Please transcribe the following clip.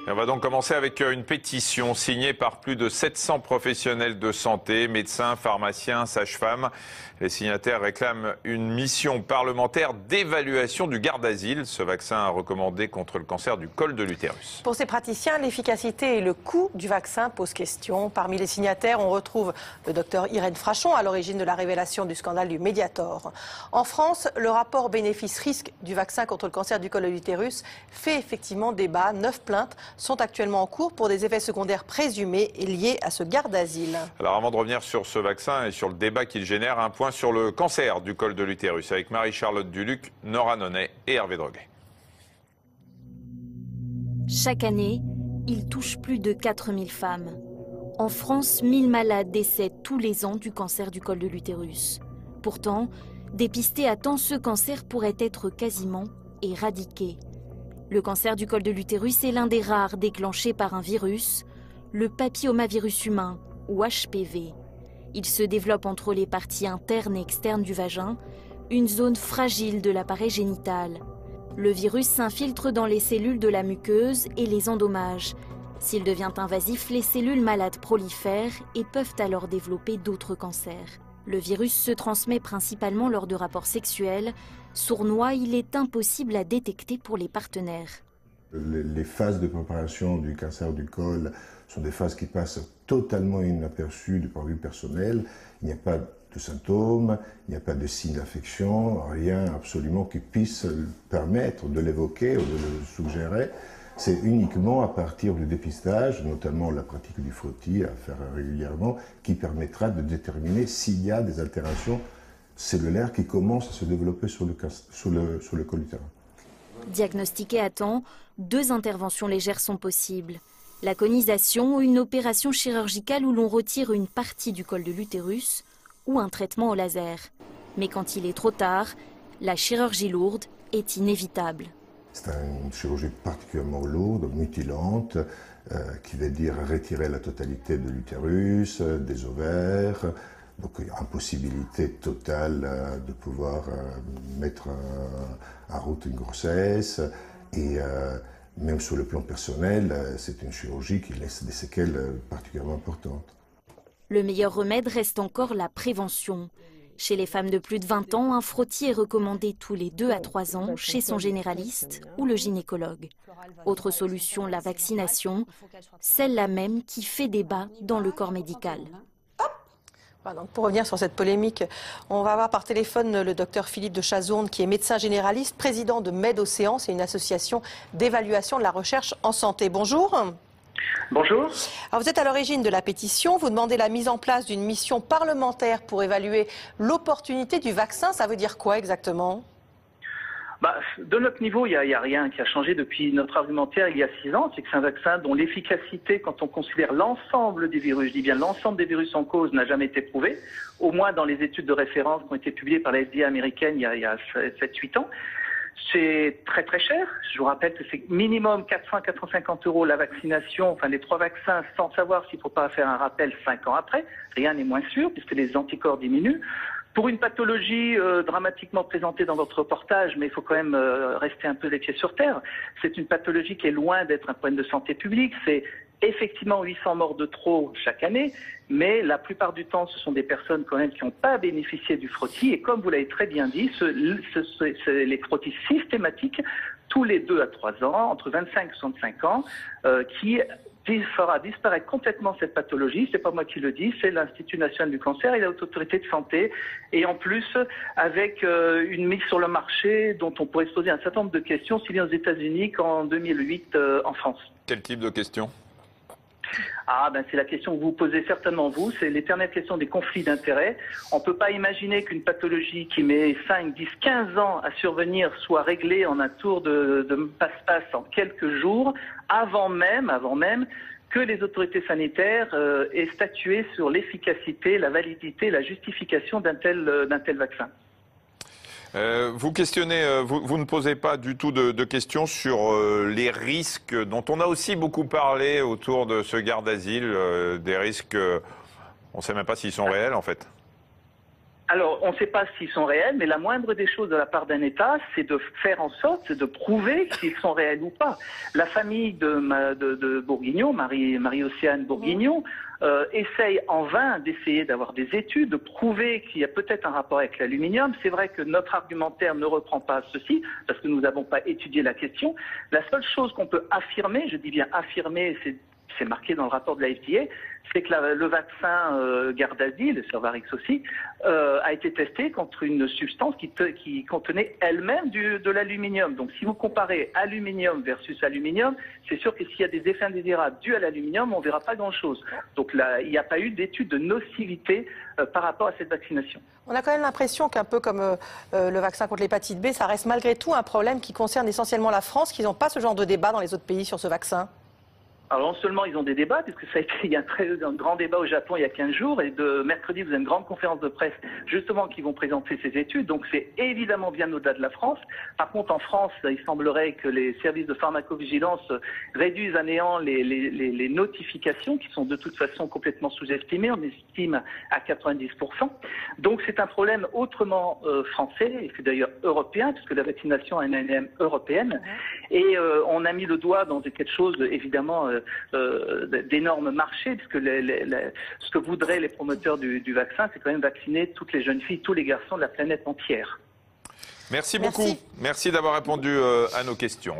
Et on va donc commencer avec une pétition signée par plus de 700 professionnels de santé, médecins, pharmaciens, sages-femmes. Les signataires réclament une mission parlementaire d'évaluation du Gardasil, ce vaccin recommandé contre le cancer du col de l'utérus. Pour ces praticiens, l'efficacité et le coût du vaccin posent question. Parmi les signataires, on retrouve le docteur Irène Frachon, à l'origine de la révélation du scandale du Mediator. En France, le rapport bénéfice-risque du vaccin contre le cancer du col de l'utérus fait effectivement débat. 9 plaintes sont actuellement en cours pour des effets secondaires présumés et liés à ce Gardasil. Alors avant de revenir sur ce vaccin et sur le débat qu'il génère, un point sur le cancer du col de l'utérus avec Marie-Charlotte Duluc, Nora Nonnet et Hervé Droguet. Chaque année, il touche plus de 4000 femmes. En France, 1000 malades décèdent tous les ans du cancer du col de l'utérus. Pourtant, dépister à temps, ce cancer pourrait être quasiment éradiqué. Le cancer du col de l'utérus est l'un des rares déclenchés par un virus, le papillomavirus humain ou HPV. Il se développe entre les parties internes et externes du vagin, une zone fragile de l'appareil génital. Le virus s'infiltre dans les cellules de la muqueuse et les endommage. S'il devient invasif, les cellules malades prolifèrent et peuvent alors développer d'autres cancers. Le virus se transmet principalement lors de rapports sexuels. Sournois, il est impossible à détecter pour les partenaires. Les phases de préparation du cancer du col sont des phases qui passent totalement inaperçues du point de vue personnel. Il n'y a pas de symptômes, il n'y a pas de signes d'infection, rien absolument qui puisse permettre de l'évoquer ou de le suggérer. C'est uniquement à partir du dépistage, notamment la pratique du frottis à faire régulièrement, qui permettra de déterminer s'il y a des altérations cellulaires qui commencent à se développer sur le col utérin. Diagnostiqué à temps, 2 interventions légères sont possibles. La conisation, une opération chirurgicale où l'on retire une partie du col de l'utérus, ou un traitement au laser. Mais quand il est trop tard, la chirurgie lourde est inévitable. C'est une chirurgie particulièrement lourde, mutilante, qui veut dire retirer la totalité de l'utérus, des ovaires. Donc impossibilité totale de pouvoir mettre en route une grossesse. Et même sur le plan personnel, c'est une chirurgie qui laisse des séquelles particulièrement importantes. Le meilleur remède reste encore la prévention. Chez les femmes de plus de 20 ans, un frottis est recommandé tous les 2 à 3 ans chez son généraliste ou le gynécologue. Autre solution, la vaccination, celle-là même qui fait débat dans le corps médical. Voilà, donc pour revenir sur cette polémique, on va avoir par téléphone le docteur Philippe de Chazourne, qui est médecin généraliste, président de MedOcéan, c'est une association d'évaluation de la recherche en santé. Bonjour. Bonjour. Alors vous êtes à l'origine de la pétition, vous demandez la mise en place d'une mission parlementaire pour évaluer l'opportunité du vaccin. Ça veut dire quoi exactement ? De notre niveau, il n'y a rien qui a changé depuis notre argumentaire il y a 6 ans. C'est que c'est un vaccin dont l'efficacité, quand on considère l'ensemble des virus, je dis bien l'ensemble des virus en cause, n'a jamais été prouvée, au moins dans les études de référence qui ont été publiées par la FDA américaine il y a 7-8 ans. C'est très très cher. Je vous rappelle que c'est minimum 400 à 450 € la vaccination, enfin les 3 vaccins, sans savoir s'il ne faut pas faire un rappel 5 ans après. Rien n'est moins sûr puisque les anticorps diminuent. Pour une pathologie dramatiquement présentée dans votre reportage, mais il faut quand même rester un peu les pieds sur terre, c'est une pathologie qui est loin d'être un problème de santé publique. C'est effectivement 800 morts de trop chaque année, mais la plupart du temps, ce sont des personnes quand même qui n'ont pas bénéficié du frottis. Et comme vous l'avez très bien dit, les frottis systématiques, tous les 2 à 3 ans, entre 25 et 65 ans, qui fera disparaître complètement cette pathologie. C'est pas moi qui le dis, c'est l'Institut national du cancer et la Haute Autorité de santé. Et en plus, avec une mise sur le marché dont on pourrait se poser un certain nombre de questions, aussi bien aux États-Unis qu'en 2008 en France. Quel type de questions ? C'est la question que vous posez certainement vous, c'est l'éternelle question des conflits d'intérêts. On ne peut pas imaginer qu'une pathologie qui met 5, 10, 15 ans à survenir soit réglée en un tour de passe-passe en quelques jours, avant même que les autorités sanitaires aient statué sur l'efficacité, la validité, la justification d'un tel vaccin. Vous questionnez, vous ne posez pas du tout de questions sur les risques dont on a aussi beaucoup parlé autour de ce Gardasil, des risques, on ne sait même pas s'ils sont réels en fait. Alors, on ne sait pas s'ils sont réels, mais la moindre des choses de la part d'un État, c'est de faire en sorte de prouver s'ils sont réels ou pas. La famille de Bourguignon, Marie-Océane Bourguignon, essaye en vain d'essayer d'avoir des études, de prouver qu'il y a peut-être un rapport avec l'aluminium. C'est vrai que notre argumentaire ne reprend pas ceci, parce que nous n'avons pas étudié la question. La seule chose qu'on peut affirmer, je dis bien affirmer, c'est marqué dans le rapport de la FDA, c'est que le vaccin Gardasil, le Cervarix aussi, a été testé contre une substance qui contenait elle-même de l'aluminium. Donc si vous comparez aluminium versus aluminium, c'est sûr que s'il y a des effets indésirables dus à l'aluminium, on ne verra pas grand-chose. Donc là, il n'y a pas eu d'étude de nocivité par rapport à cette vaccination. On a quand même l'impression qu'un peu comme le vaccin contre l'hépatite B, ça reste malgré tout un problème qui concerne essentiellement la France, qu'ils n'ont pas ce genre de débat dans les autres pays sur ce vaccin. Alors non seulement ils ont des débats, puisque ça a été, il y a un grand débat au Japon il y a 15 jours, et de mercredi vous avez une grande conférence de presse justement qui vont présenter ces études, donc c'est évidemment bien au-delà de la France. Par contre en France, il semblerait que les services de pharmacovigilance réduisent à néant les notifications qui sont de toute façon complètement sous-estimées, on estime à 90%. Donc c'est un problème autrement français, et c'est d'ailleurs européen, puisque la vaccination a une ANM européenne, et on a mis le doigt dans quelque chose évidemment d'énormes marchés, puisque ce que voudraient les promoteurs du vaccin, c'est quand même vacciner toutes les jeunes filles, tous les garçons de la planète entière. Merci beaucoup. Merci d'avoir répondu à nos questions.